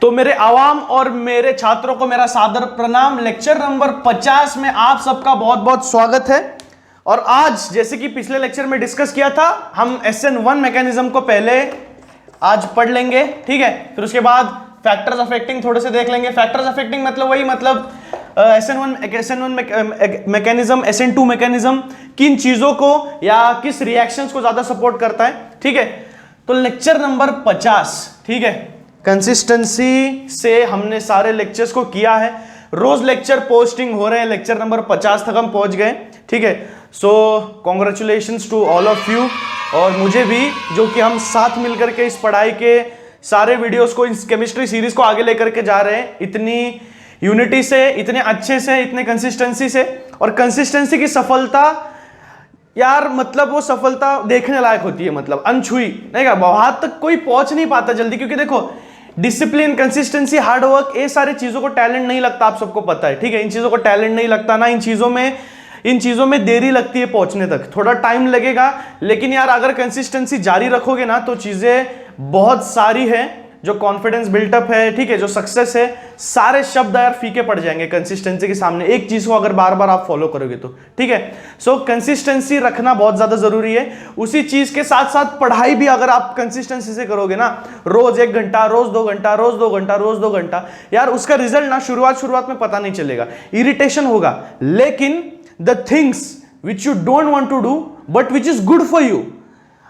तो मेरे आवाम और मेरे छात्रों को मेरा सादर प्रणाम। लेक्चर नंबर 50 में आप सबका बहुत बहुत स्वागत है। और आज जैसे कि पिछले लेक्चर में डिस्कस किया था, हम SN1 मैकेनिज्म को पहले आज पढ़ लेंगे, ठीक है। फिर उसके बाद फैक्टर्स अफेक्टिंग थोड़े से देख लेंगे। फैक्टर्स अफेक्टिंग मतलब वही, मतलब SN1 मैकेनिज्म, SN2 मैकेनिज्म किन चीजों को या किस रिएक्शंस को ज्यादा सपोर्ट करता है, ठीक है। तो लेक्चर नंबर 50, ठीक है, कंसिस्टेंसी से हमने सारे लेक्चर्स को किया है। रोज लेक्चर पोस्टिंग हो रहे हैं, लेक्चर नंबर 50 तक हम पहुंच गए, ठीक है। So congratulations to all of you, और मुझे भी, जो कि हम साथ मिलकर के इस पढ़ाई के सारे वीडियोस को, इस केमिस्ट्री सीरीज को आगे लेकर के जा रहे हैं, इतनी यूनिटी से, इतने अच्छे से, इतने कंसिस्टेंसी से। और कंसिस्टेंसी की सफलता यार, मतलब वो सफलता देखने लायक होती है, मतलब अनछुई नहीं का, वहां तक कोई पहुंच नहीं पाता जल्दी, क्योंकि देखो डिसिप्लिन, कंसिस्टेंसी, हार्डवर्क, ये सारी चीजों को टैलेंट नहीं लगता, आप सबको पता है, ठीक है। इन चीजों को टैलेंट नहीं लगता ना, इन चीजों में देरी लगती है पहुंचने तक, थोड़ा टाइम लगेगा। लेकिन यार अगर कंसिस्टेंसी जारी रखोगे ना तो चीजें बहुत सारी है, जो कॉन्फिडेंस बिल्टअप है, ठीक है, जो सक्सेस है, सारे शब्द यार फीके पड़ जाएंगे कंसिस्टेंसी के सामने, एक चीज को अगर बार बार आप फॉलो करोगे तो, ठीक है। सो कंसिस्टेंसी रखना बहुत ज्यादा जरूरी है। उसी चीज के साथ साथ पढ़ाई भी अगर आप कंसिस्टेंसी से करोगे ना, रोज 1 घंटा, रोज 2 घंटा, रोज 2 घंटा, रोज 2 घंटा, यार उसका रिजल्ट ना शुरुआत में पता नहीं चलेगा, इरिटेशन होगा। लेकिन the things which you don't want to do but which is good for you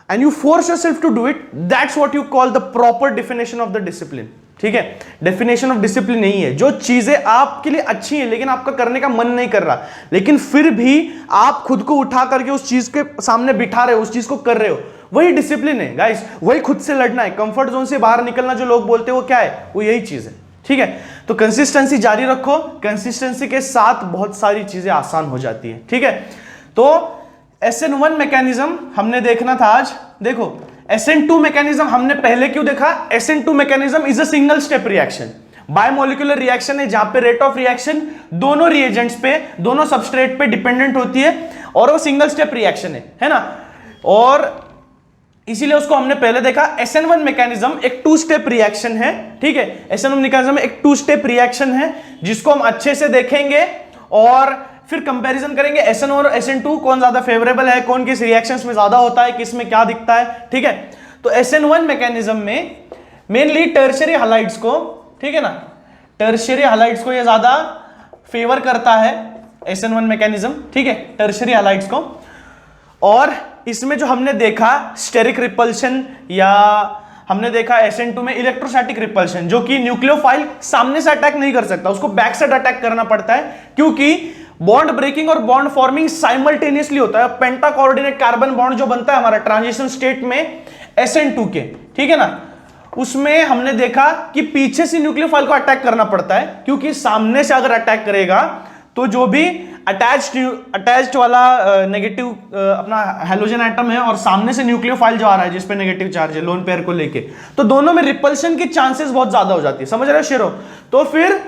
and you force yourself to do it, that's what you call the proper definition of the discipline, ठीक है। definition of discipline नहीं है जो चीजें आपके लिए अच्छी हैं लेकिन आपका करने का मन नहीं कर रहा, लेकिन फिर भी आप खुद को उठा करके उस चीज के सामने बिठा रहे हो, उस चीज को कर रहे हो, वही डिसिप्लिन है गाइस। वही खुद से लड़ना है, कंफर्ट जोन से बाहर निकलना जो लोग बोलते हैं वो क्या है, वो यही चीज है, ठीक है। तो कंसिस्टेंसी जारी रखो, कंसिस्टेंसी के साथ बहुत सारी चीजें आसान हो जाती है, ठीक है। तो SN1 मैकेनिज्म हमने देखना था आज। देखो SN2 मैकेनिज्म हमने पहले क्यों देखा? SN2 mechanism is a single step reaction, biomolecular reaction है, जहां पे रेट ऑफ रिएक्शन दोनों रिएजेंट्स पे, दोनों सबस्ट्रेट पे डिपेंडेंट होती है, और वो सिंगल स्टेप रिएक्शन है ना। और इसीलिए उसको हमने पहले देखा। SN1 मैकेनिज्म एक 2 स्टेप रिएक्शन है, ठीक है। SN1 मैकेनिज्म एक 2 स्टेप रिएक्शन है, जिसको हम अच्छे से देखेंगे और फिर कंपैरिजन करेंगे SN और SN2 कौन ज्यादा फेवरेबल है, कौन किस रिएक्शंस में ज्यादा होता है, किस में क्या दिखता है, ठीक है। तो SN1 मैकेनिज्म में मेनली टर्शियरी हैलाइड्स को, ठीक है ना, टर्शियरी हैलाइड्स को ये ज्यादा फेवर करता है SN1 मैकेनिज्म, ठीक है, टर्शियरी हैलाइड्स को। और इसमें जो हमने देखा स्टेरिक रिपल्शन, या हमने देखा SN2 में इलेक्ट्रोस्टैटिक रिपल्शन, जो कि न्यूक्लियोफाइल सामने से अटैक नहीं कर सकता, उसको बैक साइड अटैक करना पड़ता है, क्योंकि बॉन्ड ब्रेकिंग और बॉन्ड फॉर्मिंग साइमल्टेनियसली होता है। पेंटा कोऑर्डिनेट कार्बन बॉन्ड जो बनता है हमारा ट्रांजिशन स्टेट में SN2 के, ठीक है ना, उसमें हमने देखा कि पीछे से न्यूक्लियोफाइल को अटैक करना पड़ता है, क्योंकि सामने से अगर अटैक करेगा तो जो भी अटैच्ड वाला नेगेटिव अपना हैलोजन एटम है और सामने से न्यूक्लियोफाइल जो आ रहा है जिसपे नेगेटिव चार्ज है लोन पेयर को लेके, तो दोनों में रिपल्शन की चांसेस बहुत ज्यादा हो जाती है, समझ रहे हो शेरो। तो फिर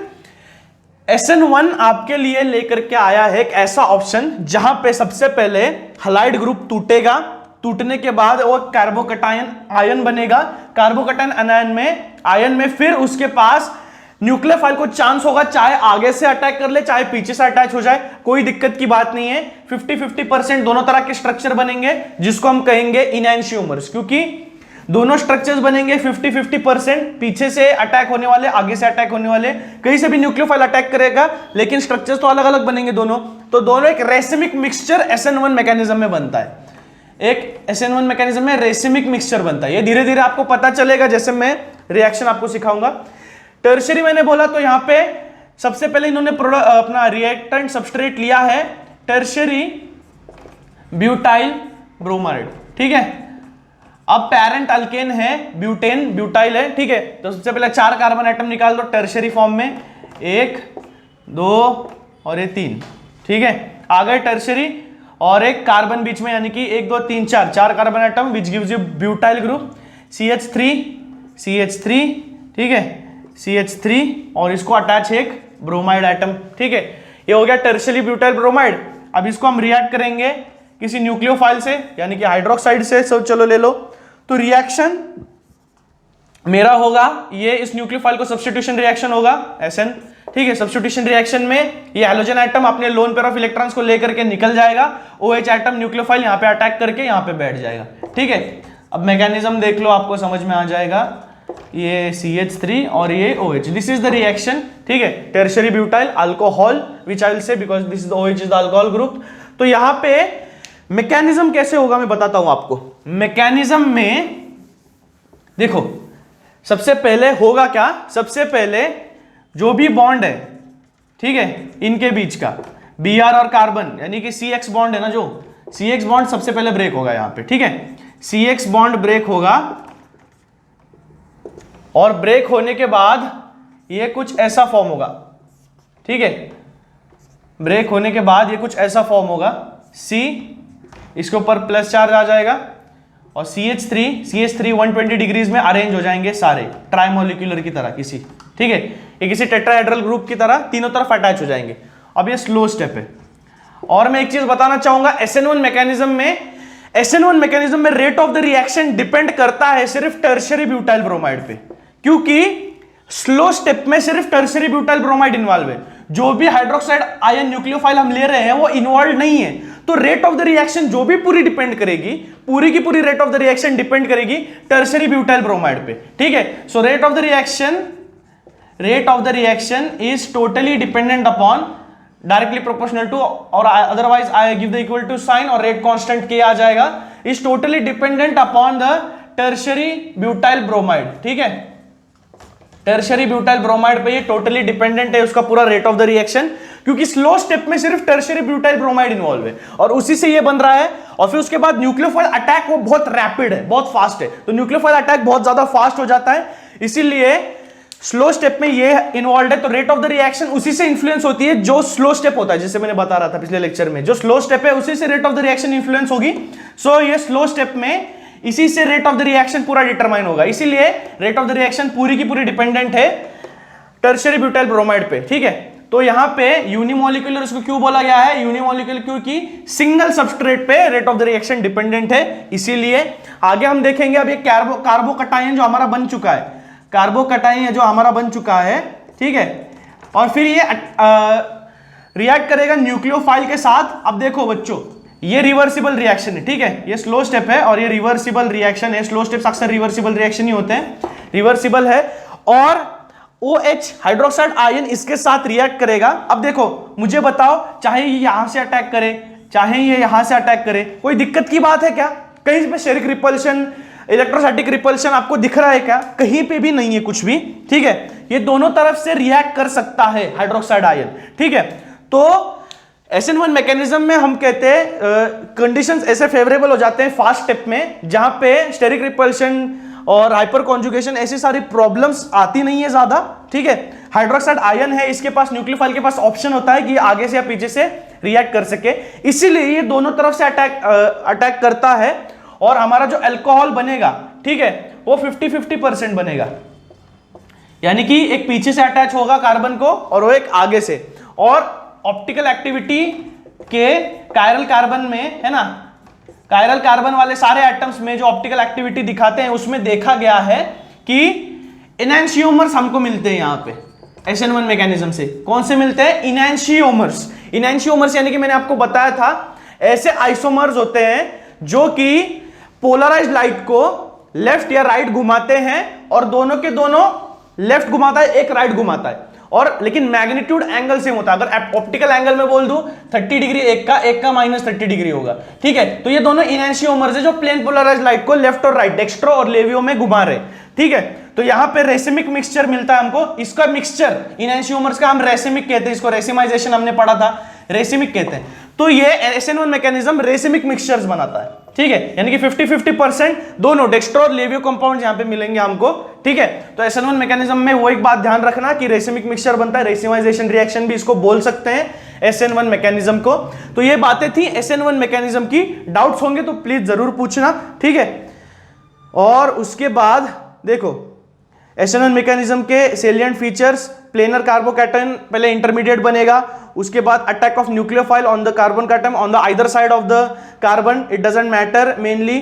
SN1 आपके लिए लेकर के आया है एक ऐसा ऑप्शन जहां पे सबसे पहले हैलाइड ग्रुप टूटेगा, टूटने के बाद वो कार्बोकटायन आयन बनेगा, कार्बोकटायन आयन में फिर उसके पास न्यूक्लियोफाइल को चांस होगा, चाहे आगे से अटैक कर ले चाहे पीछे से अटैच हो जाए, कोई दिक्कत की बात नहीं है। 50-50% दोनों तरह के स्ट्रक्चर बनेंगे, जिसको हम कहेंगे इनएंशियोमर्स, क्योंकि दोनों स्ट्रक्चर्स बनेंगे 50-50%, पीछे से अटैक होने वाले, आगे से अटैक होने वाले, कहीं से भी न्यूक्लियोफाइल अटैक करेगा, लेकिन स्ट्रक्चर्स तो अलग अलग बनेंगे दोनों। तो दोनों एक रेसिमिक मिक्सचर SN1 मैकेनिज्म में बनता है, एक SN1 मैकेनिज्म में रेसिमिक मिक्सचर बनता है। ये धीरे धीरे आपको पता चलेगा जैसे मैं रिएक्शन आपको सिखाऊंगा। टर्शियरी मैंने बोला तो यहां पे सबसे पहले इन्होंने अपना रिएक्टेंट सबस्ट्रेट लिया है टर्शियरी ब्यूटाइल ब्रोमाइड, ठीक है। अब पेरेंट अल्केन है ब्यूटेन, ब्यूटाइल है, ठीक है। तो सबसे पहले 4 कार्बन एटम निकाल दो टर्शियरी फॉर्म में, 1 2 और ये 3, ठीक है। आ गए टर्शियरी और एक कार्बन बीच में, यानी कि 1 2 3 4 carbon atom, which gives you butyl group, CH3, ठीक है, CH3, और इसको अटैच एक ब्रोमाइड एटम, ठीक है। ये हो गया टर्शियरी ब्यूटाइल ब्रोमाइड। अब इसको हम रिएक्ट करेंगे किसी न्यूक्लियोफाइल से, यानी कि हाइड्रोक्साइड से, सब चलो ले लो। तो रिएक्शन मेरा होगा ये, इस न्यूक्लियोफाइल को सब्स्टिट्यूशन रिएक्शन होगा SN, ठीक है। सब्स्टिट्यूशन रिएक्शन में ये हाइड्रोजन एटम अपने लोन पेयर ऑफ इलेक्ट्रॉन्स को लेकर के निकल जाएगा, OH एटम न्यूक्लियोफाइल यहां पे अटैक करके यहां पे बैठ जाएगा, ठीक है। अब मैकेनिज्म देख लो, आपको समझ में आ जाएगा। ये CH3 और ये OH, this is the reaction, ठीक है। Tertiary butyl alcohol which I will say because this is OH is the alcohol group. तो यहां पे मैकेनिज्म कैसे होगा मैं बताता हूं आपको। मैकेनिज्म में देखो, सबसे पहले होगा क्या, सबसे पहले जो भी बॉन्ड है, ठीक है, इनके बीच का Br और कार्बन यानी कि CX बॉन्ड है ना, जो CX बॉन्ड सबसे पहले ब्रेक होगा यहां पे, ठीक है। CX बॉन्ड ब्रेक होगा और ब्रेक होने के बाद ये कुछ ऐसा फॉर्म होगा, ठीक है। ब्रेक होने के बाद ये कुछ ऐसा फॉर्म होगा, C, इसके ऊपर प्लस चार्ज आ जाएगा और CH3 120 डिग्रीज में अरेंज हो जाएंगे सारे, ट्राइमोलिक्यूलर की तरह किसी, ठीक है। ये किसी टेट्राहेड्रल ग्रुप की तरह तीनों तरफ अटैच हो जाएंगे। अब ये स्लो स्टेप है। और मैं एक चीज बताना चाहूंगा, SN1 मैकेनिज्म में rate of the reaction depend करता है सिर्फ टर्शियरी ब्यूटाइल ब्रोमाइड पे, क्योंकि स्लो स्टेप में सिर्फ टर्शियरी ब्यूटाइल ब्रोमाइड इन्वॉल्व है। जो भी हाइड्रोक्साइड आयन न्यूक्लियोफाइल हम ले रहे हैं वो इन्वॉल्व नहीं है। तो रेट ऑफ द रिएक्शन जो भी पूरी डिपेंड करेगी, पूरी की पूरी rate of the reaction depend करेगी टर्शियरी ब्यूटाइल ब्रोमाइड पे, ठीक है। So rate of the reaction is totally dependent upon, directly proportional to, और otherwise I give the equal to sign और रेट कांस्टेंट के आ जाएगा, is totally dependent upon the tertiary butyl bromide, ठीक है। टर्शियरी ब्यूटाइल ब्रोमाइड पे ये totally dependent है उसका पूरा रेट ऑफ द रिएक्शन, क्योंकि स्लो स्टेप में सिर्फ टर्शियरी ब्यूटाइल ब्रोमाइड इन्वॉल्व है और उसी से ये बन रहा है। और फिर उसके बाद न्यूक्लियोफाइल अटैक वो बहुत रैपिड है, बहुत फास्ट है, तो न्यूक्लियोफाइल अटैक बहुत ज्यादा फास्ट हो जाता है, इसीलिए स्लो स्टेप में ये इन्वॉल्व है। तो रेट ऑफ द रिएक्शन उसी से इंफ्लुएंस होती है जो स्लो स्टेप होता है, जिससे मैंने बता रहा था पिछले लेक्चर में, जो स्लो स्टेप है उसी से rate of the reaction influence होगी। सो ये स्लो स्टेप में इसी से रेट ऑफ द रिएक्शन पूरा डिटरमाइन होगा, इसीलिए रेट ऑफ द रिएक्शन पूरी की पूरी डिपेंडेंट है टर्शियरी ब्यूटाइल ब्रोमाइड पे, ठीक है। तो यहां पे यूनिमोलिकुलर इसको क्यों बोला गया है, यूनिमोलिकुलर क्योंकि सिंगल सबस्ट्रेट पे rate of the reaction dependent है, इसीलिए। आगे हम देखेंगे अब ये कार्बोकटायन जो हमारा बन चुका है, कार्बोकटायन जो हमारा बन चुका है, ठीक है, और फिर ये रिएक्ट करेगा न्यूक्लियोफाइल के साथ। अब देखो बच्चों, ये रिवर्सिबल रिएक्शन है, ठीक है, ये स्लो स्टेप है और ये रिवर्सिबल रिएक्शन है। स्लो स्टेप्स अक्सर रिवर्सिबल रिएक्शन ही होते हैं, रिवर्सिबल है। और OH हाइड्रोक्साइड आयन इसके साथ रिएक्ट करेगा। अब देखो मुझे बताओ, चाहे ये यहां से अटैक करे, चाहे ये यहां से अटैक करे, कोई दिक्कत की बात है क्या? कहीं पे स्टेरिक रिपल्शन, इलेक्ट्रोस्टैटिक रिपल्शन आपको दिख रहा है क्या? कहीं पे भी नहीं है कुछ भी, ठीक है। ये दोनों तरफ से रिएक्ट कर सकता है हाइड्रोक्साइड आयन, ठीक है। तो SN1 मैकेनिज्म में हम कहते हैं कंडीशंस ऐसे फेवरेबल हो जाते हैं फास्ट स्टेप में, जहां पे स्टेरिक रिपल्शन और हाइपर कॉन्जुगेशन ऐसी सारी प्रॉब्लम्स आती नहीं है ज्यादा, ठीक है। हाइड्रोक्साइड आयन है, इसके पास न्यूक्लियोफाइल के पास ऑप्शन होता है कि आगे से या पीछे से रिएक्ट कर सके, इसीलिए ये दोनों तरफ से अटैक करता है। और हमारा जो अल्कोहल बनेगा, ठीक है, वो 50-50% बनेगा, यानी कि एक पीछे से अटैच होगा कार्बन को और वो एक आगे से। और ऑप्टिकल एक्टिविटी के कायरल कार्बन में, है ना, कायरल कार्बन वाले सारे एटम्स में जो ऑप्टिकल एक्टिविटी दिखाते हैं उसमें देखा गया है कि इनैंशियोमर्स हमको मिलते हैं यहां पे SN1 मैकेनिज्म से। कौन से मिलते हैं? इनैंशियोमर्स। इनैंशियोमर्स यानी कि मैंने आपको बताया था, ऐसे आइसोमर्स होते हैं जो कि पोलराइज्ड लाइट को लेफ्ट या राइट घुमाते हैं, और दोनों के दोनों लेफ्ट घुमाता है, एक राइट घुमाता है, और लेकिन मैग्नीट्यूड एंगल सेम होता है। अगर ऑप्टिकल एंगल में बोल दूं 30 डिग्री एक का -30 डिग्री होगा, ठीक है। तो ये दोनों इनैंशियोमर्स है जो प्लेन पोलराइज्ड लाइट को लेफ्ट और राइट, डेक्स्ट्रो और लेवियो में घुमा रहे, ठीक है। तो यहां पे रेसिमिक मिक्सचर मिलता है हमको, इसका मिक्सचर इनैंशियोमर्स का हम रेसिमिक कहते हैं, इसको रेसिमाइजेशन हमने पढ़ा था, रेसिमिक कहते हैं। तो ये SN1 मैकेनिज्म रेसिमिक मिक्सचर्स बनाता है, ठीक है, यानी कि 50-50% दोनों डेक्स्ट्रो और लेवियो कंपाउंड यहां पे मिलेंगे हमको, ठीक है। तो SN1 मैकेनिज्म में वो एक बात ध्यान रखना कि रेसिमिक मिक्सचर बनता है, रेसिमाइजेशन रिएक्शन भी इसको बोल सकते हैं SN1 मैकेनिज्म को। तो ये बातें थी SN1 मैकेनिज्म की, डाउट्स होंगे तो प्लीज जरूर पूछना, ठीक है। और उसके बाद देखो SN1 मैकेनिज्म के सेलिएंट फीचर्स, प्लेनर कार्बोकैटायन पहले इंटरमीडिएट बनेगा, उसके बाद attack of nucleophile on the carbocation on the either side of the carbon, it doesn't matter mainly,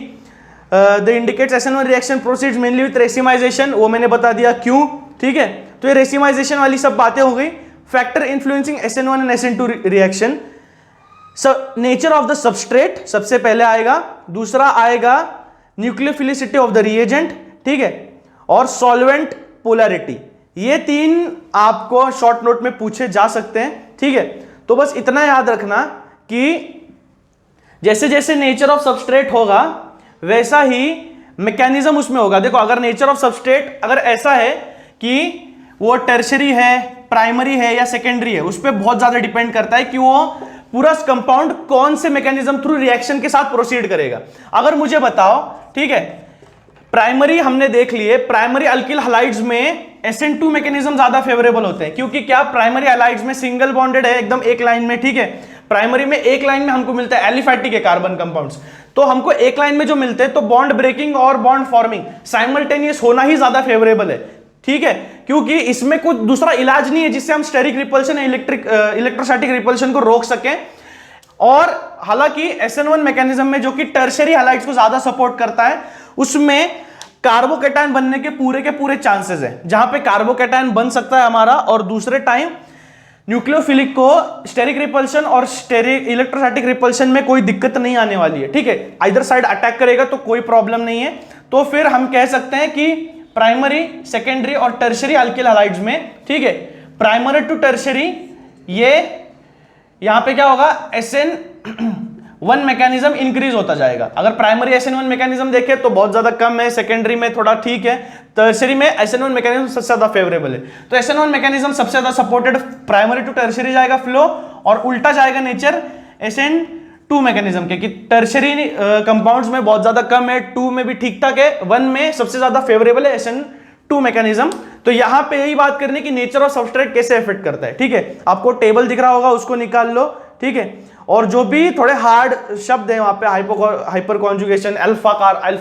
the indicates SN1 reaction proceeds mainly with racemization, वो मैंने बता दिया क्यों, ठीक है। तो ये रेसिमाइजेशन वाली सब बातें हो गई। Factor influencing SN1 and SN2 reaction, nature of the substrate सबसे पहले आएगा, दूसरा आएगा न्यूक्लियोफिलिसिटी ऑफ द रिएजेंट, ठीक है, और सॉल्वेंट पोलैरिटी। ये 3 आपको शॉर्ट नोट में पूछे जा सकते हैं, ठीक है। तो बस इतना याद रखना कि जैसे जैसे नेचर ऑफ सबस्ट्रेट होगा वैसा ही मैकेनिज्म उसमें होगा। देखो अगर नेचर ऑफ सबस्ट्रेट अगर ऐसा है कि वो टर्शरी है, प्राइमरी है या सेकेंडरी है, उस पर बहुत ज्यादा डिपेंड करता है कि वो पूरा कंपाउंड कौन से मैकेनिज्म थ्रू रिएक्शन के साथ प्रोसीड करेगा। अगर मुझे बताओ, ठीक है, प्राइमरी हमने देख लिए, प्राइमरी अल्किल हैलाइड्स में SN2 मैकेनिज्म ज्यादा फेवरेबल होते हैं, क्योंकि क्या प्राइमरी हैलाइड्स में सिंगल बॉन्डेड है एकदम एक लाइन में, ठीक है। प्राइमरी में एक लाइन में हमको मिलता है एलिफैटिक है कार्बन कंपाउंड्स, तो हमको एक लाइन में जो मिलते हैं तो बॉन्ड ब्रेकिंग और बॉन्ड फॉर्मिंग साइमल्टेनियस होना ही ज्यादा फेवरेबल है, ठीक है, क्योंकि इसमें कुछ दूसरा इलाज नहीं है जिससे हम स्टेरिक रिपल्शन या इलेक्ट्रोस्टैटिक रिपल्शन को रोक सकें। और हालांकि SN1 मैकेनिज्म में जो कि टर्शरी हैलाइड्स को ज्यादा सपोर्ट करता है, उसमें कार्बोकैटायन बनने के पूरे चांसेस है, जहां पे कार्बोकैटायन बन सकता है हमारा, और दूसरे टाइम न्यूक्लियोफिलिक को स्टेरिक रिपल्शन और स्टेरिक इलेक्ट्रोस्टैटिक रिपल्शन में कोई दिक्कत नहीं आने वाली है, ठीक है। आइदर साइड अटैक करेगा तो कोई प्रॉब्लम नहीं है। तो फिर हम कह सकते हैं कि प्राइमरी, सेकेंडरी और टर्शरी अल्किल हैलाइड्स में, ठीक है, प्राइमरी टू टर्शरी, ये यहां पे क्या होगा, SN1 मैकेनिज्म इंक्रीज होता जाएगा। अगर प्राइमरी SN1 मैकेनिज्म देखें तो बहुत ज्यादा कम है, सेकेंडरी में थोड़ा ठीक है, टर्शरी में SN1 मैकेनिज्म सबसे ज्यादा फेवरेबल है। तो SN1 मैकेनिज्म सबसे ज्यादा सपोर्टेड प्राइमरी टू टर्शरी जाएगा फ्लो, और उल्टा जाएगा नेचर SN2 मैकेनिज्म के, कि टर्शरी कंपाउंड्स में बहुत ज्यादा कम है, 2 में भी ठीक ठाक है, 1 में सबसे ज्यादा फेवरेबल है SN2 मैकेनिज्म। तो यहां पे यही बात करने की नेचर ऑफ सबस्ट्रेट कैसे इफेक्ट करता है, ठीक है। आपको टेबल दिख रहा होगा, उसको निकाल लो, ठीक है। और जो भी थोड़े हार्ड शब्द हैं वहां पे, hyper conjugation, alpha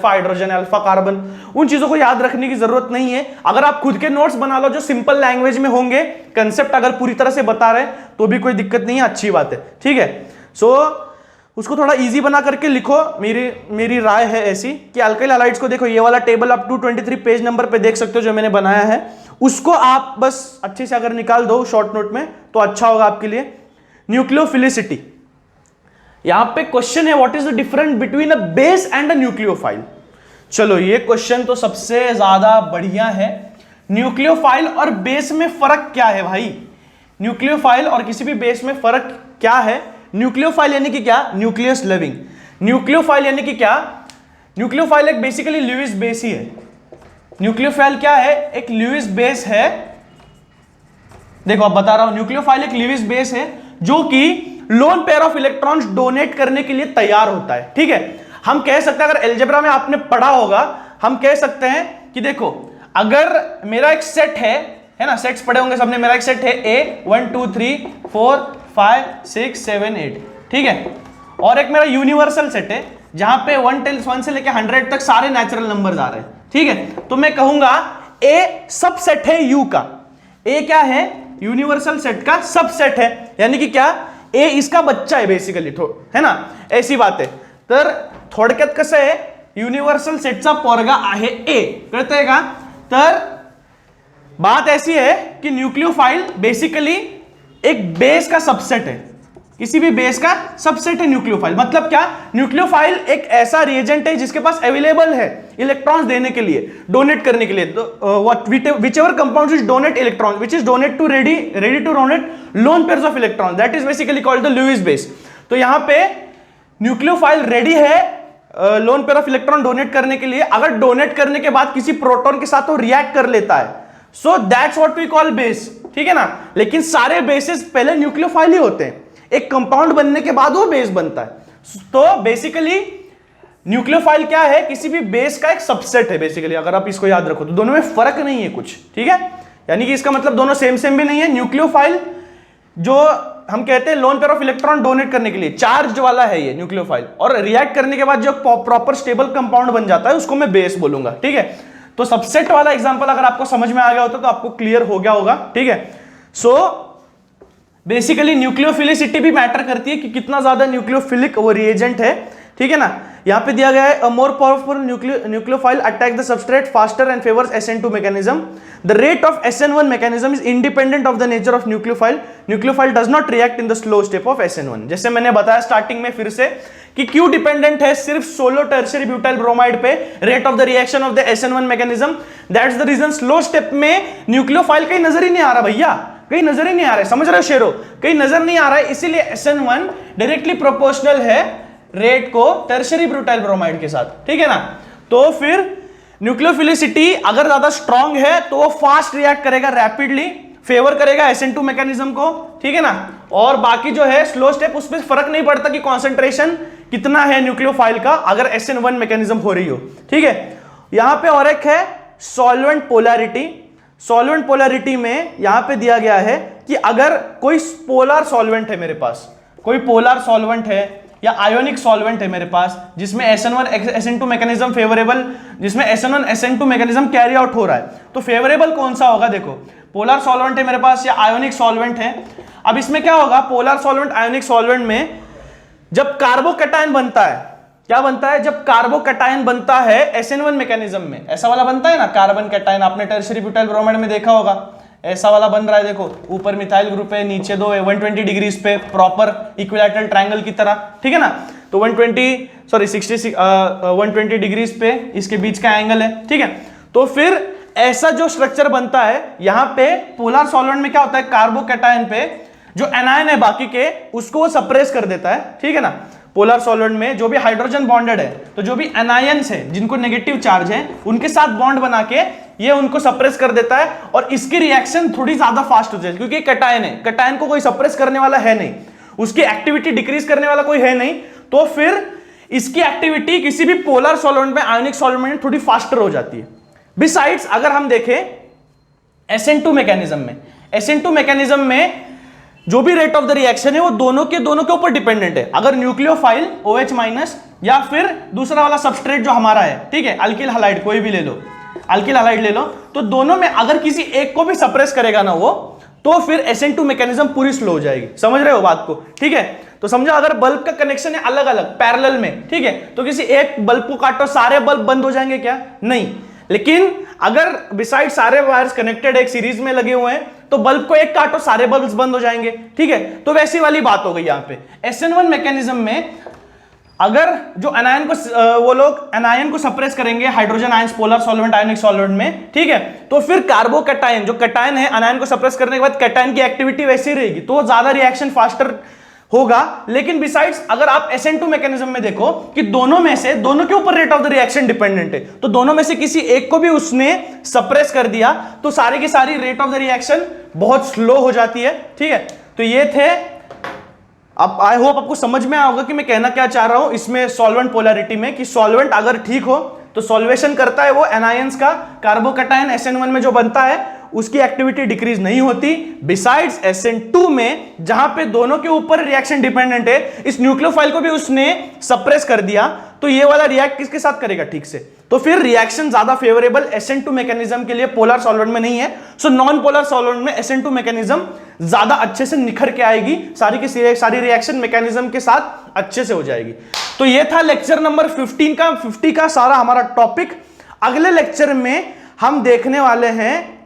hydrogen, alpha carbon, उन चीजों को याद रखने की जरूरत नहीं है। अगर आप खुद के नोट्स बना लो जो सिंपल लैंग्वेज में होंगे, कंसेप्ट अगर पूरी तरह से बता रहे तो भी कोई दिक्कत नहीं है, अच्छी बात है, ठीक है। सो उसको थोड़ा इजी बना करके लिखो, मेरी राय है ऐसी कि अल्काइल हैलाइड्स को देखो, ये वाला टेबल आप 223 पेज नंबर पे देख सकते हो जो मैंने बनाया है, उसको आप बस अच्छे से अगर निकाल दो शॉर्ट नोट में तो अच्छा होगा आपके लिए। न्यूक्लियोफिलिसिटी, यहां पे क्वेश्चन है what is the difference between a base and a nucleophile. चलो ये क्वेश्चन तो सबसे ज्यादा बढ़िया है। न्यूक्लियोफाइल और बेस में फर्क क्या है भाई? न्यूक्लियोफाइल और किसी भी बेस में फर्क क्या है? न्यूक्लियोफाइल यानी कि क्या? Nucleus living. न्यूक्लियोफाइल यानी कि क्या? न्यूक्लियोफाइल एक बेसिकली ल्यूइस बेस ही है। न्यूक्लियोफाइल क्या है? एक ल्यूइस बेस है। देखो अब बता रहा हूं, न्यूक्लियोफाइल एक ल्यूइस बेस है जो कि lone pair of electrons donate करने के लिए तैयार होता है, ठीक है। हम कह सकते हैं, अगर अलजेब्रा में आपने पढ़ा होगा, हम कह सकते हैं कि देखो अगर मेरा एक सेट है ना, सेट्स पढ़े होंगे सबने, मेरा एक सेट है A 1 2 3 4 5 6 7 8, ठीक है, और एक मेरा यूनिवर्सल सेट है जहां पे 1 से लेके 100 तक सारे नेचुरल नंबर्स आ रहे हैं, ठीक है। तो मैं कहूंगा A सबसेट है U का। A क्या है? यूनिवर्सल सेट का सबसेट है, यानी कि क्या? A इसका बच्चा है बेसिकली, है ना, ऐसी बात है। तर थोडक्यात कसं आहे, युनिव्हर्सल सेटचा पोरगा आहे A, कळतंय का? तर बात ऐसी है कि न्यूक्लियोफाइल बेसिकली एक बेस का सबसेट है, किसी भी बेस का सबसेट है न्यूक्लियोफाइल। मतलब क्या? न्यूक्लियोफाइल एक ऐसा रिएजेंट है जिसके पास अवेलेबल है इलेक्ट्रॉन्स देने के लिए, डोनेट करने के लिए। whichever compounds which donate electrons, which is donate to ready to donate lone pairs of electrons, that is basically called the Lewis base। तो यहां पे न्यूक्लियोफाइल रेडी है lone pair of electron donate करने के लिए। अगर डोनेट करने के बाद किसी प्रोटॉन के साथ वो रिएक्ट कर लेता है, so that's what we call base, ठीक है ना। लेकिन सारे बेसिस पहले न्यूक्लियोफाइल ही होते हैं, एक कंपाउंड बनने के बाद वो बेस बनता है। तो बेसिकली न्यूक्लियोफाइल क्या है? किसी भी बेस का एक सबसेट है बेसिकली। अगर आप इसको याद रखो तो दोनों में फर्क नहीं है कुछ, ठीक है। यानी कि इसका मतलब दोनों सेम भी नहीं है। न्यूक्लियोफाइल जो हम कहते हैं lone pair of electron donate करने के लिए चार्ज वाला है ये न्यूक्लियोफाइल, और रिएक्ट करने के बाद जो प्रॉपर स्टेबल कंपाउंड बन जाता है उसको मैं बेस बोलूंगा, ठीक है। तो सबसेट वाला एग्जांपल अगर आपको समझ में आ गया होता तो आपको क्लियर हो गया होगा, ठीक है। सो बेसिकली न्यूक्लियोफिलिसिटी भी मैटर करती है कि कितना ज्यादा न्यूक्लियोफिलिक वो रिएजेंट है, ठीक है ना। यहाँ पे दिया गया है a more powerful nucleophile attack the substrate faster and favours SN2 mechanism. The rate of SN1 mechanism is independent of the nature of nucleophile. Nucleophile does not react in the slow step of SN1। जैसे मैंने बताया starting में फिर से कि क्यों dependent है सिर्फ सोलो टर्शियरी ब्यूटाइल ब्रोमाइड पे rate of the reaction of the SN1 mechanism. That's the reason slow step में न्यूक्लियोफाइल कहीं नजर ही नहीं आ रहा भैया, कहीं नजर ही नहीं आ रहा है, समझ रहे हो शेरो, कहीं नजर नहीं आ रहा है, इसीलिए SN1 डायरेक्टली प्रोपोर्शनल है रेट को टर्शियरी ब्यूटाइल ब्रोमाइड के साथ, ठीक है ना। तो फिर न्यूक्लियोफिलिसिटी अगर ज्यादा स्ट्रांग है तो वो फास्ट रिएक्ट करेगा, रैपिडली फेवर करेगा SN2 मैकेनिज्म को, ठीक है ना। और बाकी जो है स्लो स्टेप उस पर फर्क नहीं पड़ता कि कॉन्सेंट्रेशन कितना है न्यूक्लियोफाइल का अगर SN1 मैकेनिज्म हो रही हो, ठीक है। यहां पे और एक है सॉल्वेंट पोलैरिटी। सॉल्वेंट पोलैरिटी में यहां पे दिया गया है कि अगर कोई पोलर सॉल्वेंट है मेरे पास, कोई पोलर सॉल्वेंट है या आयोनिक सॉल्वेंट है मेरे पास जिसमें SN1 SN2 मैकेनिज्म फेवरेबल, जिसमें SN1 SN2 mechanism carry out हो रहा है, तो फेवरेबल कौन सा होगा? देखो पोलर सॉल्वेंट है मेरे पास या आयोनिक सॉल्वेंट है। अब इसमें क्या होगा, पोलर सॉल्वेंट आयोनिक सॉल्वेंट में जब कार्बोकैटायन बनता है, क्या बनता है? जब कार्बोकैटायन बनता है SN1 मैकेनिज्म में, ऐसा वाला बनता है ना कार्बन कैटायन, आपने टर्शियरी ब्यूटाइल ब्रोमाइड में देखा होगा, ऐसा वाला बन रहा है। देखो ऊपर मिथाइल ग्रुप है, नीचे दो 120 डिग्रीज पे प्रॉपर इक्विलैटरल ट्रायंगल की तरह, ठीक है ना। तो 120 डिग्रीज पे इसके बीच का एंगल है, ठीक है। तो फिर ऐसा जो स्ट्रक्चर बनता है, यहां पे पोलर सॉल्वेंट में क्या होता है, कार्बोकैटायन पे जो एनायन है बाकी के उसको वो सप्रेस कर देता है, ठीक है ना। पोलर सॉल्वेंट में जो भी हाइड्रोजन बॉन्डेड है, तो जो भी एनायंस है जिनको नेगेटिव चार्ज है उनके साथ बॉन्ड बना के ये उनको सप्रेस कर देता है और इसकी रिएक्शन थोड़ी ज्यादा फास्ट हो जाती है क्योंकि कैटायन है, कैटायन को कोई सप्रेस करने वाला है नहीं, उसकी एक्टिविटी डिक्रीज करने वाला कोई है नहीं, तो फिर इसकी एक्टिविटी किसी भी पोलर सॉल्वेंट में आयोनिक सॉल्वेंट में थोड़ी फास्टर हो जाती है। बिसाइड्स अगर हम देखें SN2 मैकेनिज्म में, SN2 मैकेनिज्म में जो भी रेट ऑफ द रिएक्शन है वो दोनों के ऊपर डिपेंडेंट है। अगर न्यूक्लियोफाइल OH- या फिर दूसरा वाला सबस्ट्रेट जो हमारा है, ठीक है, अल्किल हैलाइड कोई भी ले लो, अल्किल हैलाइड ले लो, तो दोनों में अगर किसी एक को भी सप्रेस करेगा ना वो, तो फिर SN2 मैकेनिज्म पूरी स्लो हो जाएगी। समझ रहे हो बात को, ठीक है। तो समझो अगर बल्ब का कनेक्शन है अलग अलग पैरेलल में, ठीक है, तो किसी एक बल्ब को काटो सारे बल्ब बंद हो जाएंगे क्या? नहीं। लेकिन अगर बिसाइड सारे वायर्स कनेक्टेड एक सीरीज में लगे हुए हैं तो बल्ब को एक काटो सारे बल्ब्स बंद हो जाएंगे, ठीक है। तो वैसी वाली बात हो गई यहाँ पे। SN1 मैकेनिज्म में अगर जो एनायन को वो लोग एनायन को सप्रेस करेंगे hydrogen ions polar solvent ionic solvent में, ठीक है, तो फिर कार्बोकैटायन जो कैटायन है एनायन को सप्रेस करने के बाद कैटायन की एक्टिविटी वैसी रहेगी, तो ज्यादा रिएक्शन फास्टर होगा। लेकिन बिसाइड्स अगर आप SN2 मैकेनिज्म में देखो कि दोनों में से दोनों के ऊपर rate of the reaction dependent है, तो दोनों में से किसी एक को भी उसने सप्रेस कर दिया तो सारी की सारी रेट ऑफ द रिएक्शन बहुत स्लो हो जाती है, ठीक है। तो ये थे, अब आई होप आपको समझ में आया होगा कि मैं कहना क्या चाह रहा हूं इसमें सॉल्वेंट पोलैरिटी में, कि सॉल्वेंट अगर ठीक हो तो सॉल्वेशन करता है वो एनायंस का, कार्बोकैटायन SN1 में जो बनता है उसकी एक्टिविटी डिक्रीज नहीं होती। बिसाइड्स SN2 में जहां पे दोनों के ऊपर रिएक्शन डिपेंडेंट है, इस न्यूक्लियोफाइल को भी उसने सप्रेस कर दिया, तो ये वाला रिएक्ट किसके साथ करेगा? ठीक से। तो फिर रिएक्शन ज्यादा फेवरेबल SN2 मैकेनिज्म के लिए पोलर सॉल्वेंट में नहीं है। सो नॉन पोलर सॉल्वेंट में SN2 मैकेनिज्म ज्यादा अच्छे से निखर के आएगी, सारी की सारी रिएक्शन मैकेनिज्म के साथ अच्छे से हो जाएगी। तो ये था लेक्चर नंबर 50 का सारा हमारा टॉपिक। अगले लेक्चर में हम देखने वाले हैं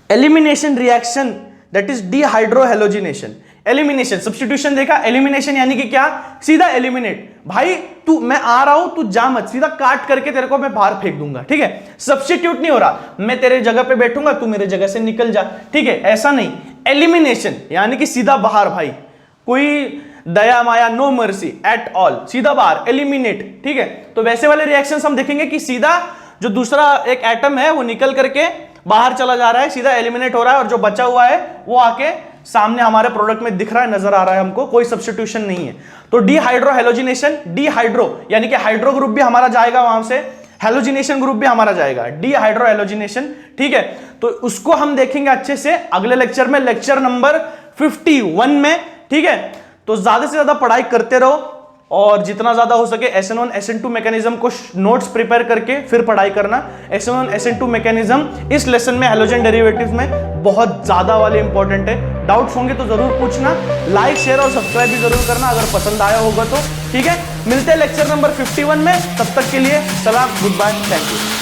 elimination reaction, that is dehydrohalogenation. Elimination, substitution देखा, एलिमिनेशन यानी कि क्या? सीधा एलिमिनेट। भाई तू, मैं आ रहा हूं, तू जा मत, सीधा काट करके तेरे को मैं बाहर फेंक दूंगा, ठीक है। सब्स्टिट्यूट नहीं हो रहा, मैं तेरे जगह पे बैठूंगा, तू मेरे जगह से निकल जा, ठीक है, ऐसा नहीं। एलिमिनेशन यानी कि सीधा बाहर, भाई कोई दया माया, नो मर्सी एट ऑल, सीधा बाहर, एलिमिनेट, ठीक है। तो वैसे वाले रिएक्शंस हम देखेंगे कि सीधा जो दूसरा एक एटम है वो निकल करके बाहर चला जा रहा है, सीधा एलिमिनेट हो रहा है, और जो बचा हुआ है वो आके सामने हमारे प्रोडक्ट में दिख रहा है, नजर आ रहा है हमको, कोई सब्स्टिट्यूशन नहीं है। तो डिहाइड्रोहेलोजिनेशन, डिहाइड्रो यानी कि हाइड्रो ग्रुप भी हमारा जाएगा वहां से, हेलोजिनेशन ग्रुप भी हमारा जाएगा, डिहाइड्रोहेलोजिनेशन, ठीक है। तो उसको हम देखेंगे अच्छे से अगले लेक्चर में, लेक्चर नंबर 51 में, ठीक है। तो ज्यादा से ज्यादा पढ़ाई करते रहो और जितना ज्यादा हो सके SN1 SN2 मैकेनिज्म को नोट्स प्रिपेयर करके फिर पढ़ाई करना। SN1 SN2 मैकेनिज्म इस लेसन में हैलोजन डेरिवेटिव्स में बहुत ज्यादा वाले इंपॉर्टेंट है। डाउट्स होंगे तो जरूर पूछना, लाइक शेयर और सब्सक्राइब भी जरूर करना अगर पसंद आया होगा तो। ठीक है, मिलते हैं लेक्चर नंबर 51 में, तब तक के लिए सलाम, गुड बाय, थैंक यू।